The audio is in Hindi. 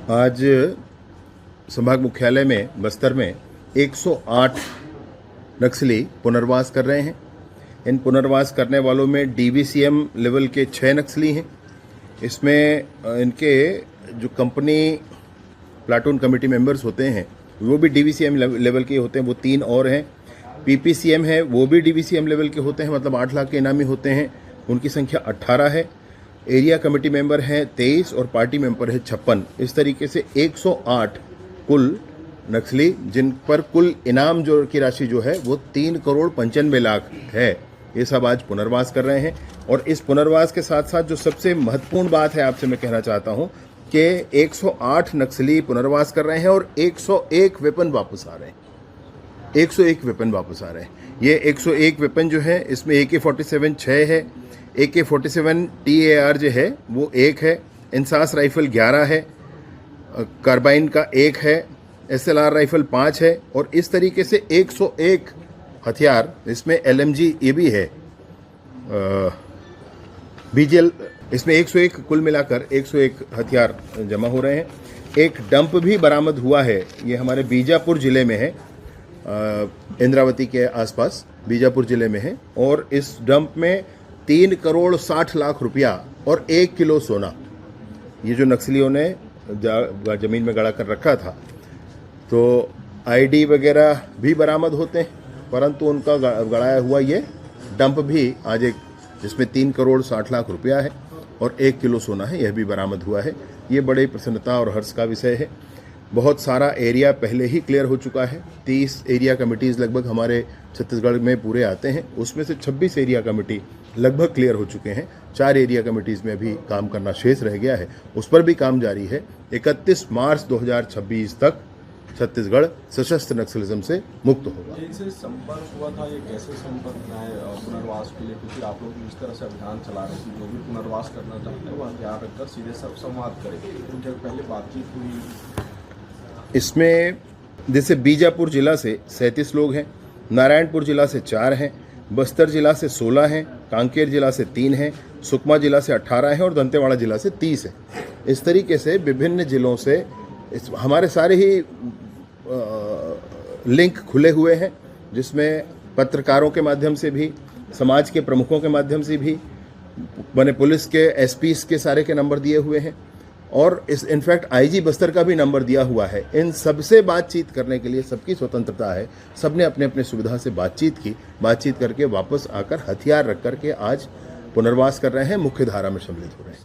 आज संभाग मुख्यालय में बस्तर में 108 नक्सली पुनर्वास कर रहे हैं। इन पुनर्वास करने वालों में डीवीसीएम लेवल के 6 नक्सली हैं। इसमें इनके जो कंपनी प्लाटून कमेटी मेंबर्स होते हैं वो भी डीवीसीएम लेवल के होते हैं, वो 3 और हैं। पीपीसीएम है वो भी डीवीसीएम लेवल के होते हैं, मतलब 8 लाख के इनामी होते हैं, उनकी संख्या 18 है। एरिया कमेटी मेंबर हैं 23 और पार्टी मेंबर है 56। इस तरीके से 108 कुल नक्सली, जिन पर कुल इनाम जो की राशि जो है वो 3 करोड़ 95 लाख है, ये सब आज पुनर्वास कर रहे हैं। और इस पुनर्वास के साथ साथ जो सबसे महत्वपूर्ण बात है आपसे मैं कहना चाहता हूं कि 108 नक्सली पुनर्वास कर रहे हैं और 101 वेपन वापस आ रहे हैं। 101 वेपन वापस आ रहे हैं। ये 101 वेपन जो है इसमें AK-47 6 है, AK-47 TAR जो है वो 1 है, इंसास राइफल 11 है, कार्बाइन का 1 है, SLR राइफल 5 है और इस तरीके से 101 हथियार, इसमें LMG ये भी है, BGL, इसमें 101 कुल मिलाकर 101 हथियार जमा हो रहे हैं। एक डंप भी बरामद हुआ है, ये हमारे बीजापुर ज़िले में है, इंद्रावती के आसपास बीजापुर ज़िले में है। और इस डंप में 3 करोड़ 60 लाख रुपया और 1 किलो सोना, ये जो नक्सलियों ने ज़मीन में गड़ा कर रखा था। तो ID वगैरह भी बरामद होते हैं, परंतु उनका गड़ाया हुआ ये डंप भी आज एक, जिसमें 3 करोड़ 60 लाख रुपया है और 1 किलो सोना है, यह भी बरामद हुआ है। ये बड़े प्रसन्नता और हर्ष का विषय है। बहुत सारा एरिया पहले ही क्लियर हो चुका है। 30 एरिया कमिटीज़ लगभग हमारे छत्तीसगढ़ में पूरे आते हैं, उसमें से 26 एरिया कमेटी लगभग क्लियर हो चुके हैं। 4 एरिया कमिटीज़ में भी काम करना शेष रह गया है, उस पर भी काम जारी है। 31 मार्च 2026 तक छत्तीसगढ़ सशस्त्र नक्सलिज्म से मुक्त होगा। इनसे संपर्क हुआ था, ये कैसे संपर्क है पुनर्वास के लिए, क्योंकि आप लोग इस तरह से अभियान चला रहे हैं, जो भी पुनर्वास करना चाहते हैं वो हथियार रखकर सीधे संवाद करें, तो जब पहले बातचीत हुई? इसमें जैसे बीजापुर जिला से 37 लोग हैं, नारायणपुर जिला से 4 हैं, बस्तर जिला से 16 हैं, कांकेर जिला से 3 हैं, सुकमा जिला से 18 हैं और दंतेवाड़ा जिला से 30 हैं। इस तरीके से विभिन्न जिलों से हमारे सारे ही लिंक खुले हुए हैं, जिसमें पत्रकारों के माध्यम से भी, समाज के प्रमुखों के माध्यम से भी, मैंने पुलिस के SPs के सारे के नंबर दिए हुए हैं और इस इनफैक्ट IG बस्तर का भी नंबर दिया हुआ है। इन सबसे बातचीत करने के लिए सबकी स्वतंत्रता है, सबने अपने अपने सुविधा से बातचीत की, बातचीत करके वापस आकर हथियार रख करके आज पुनर्वास कर रहे हैं, मुख्य धारा में सम्मिलित हो रहे हैं।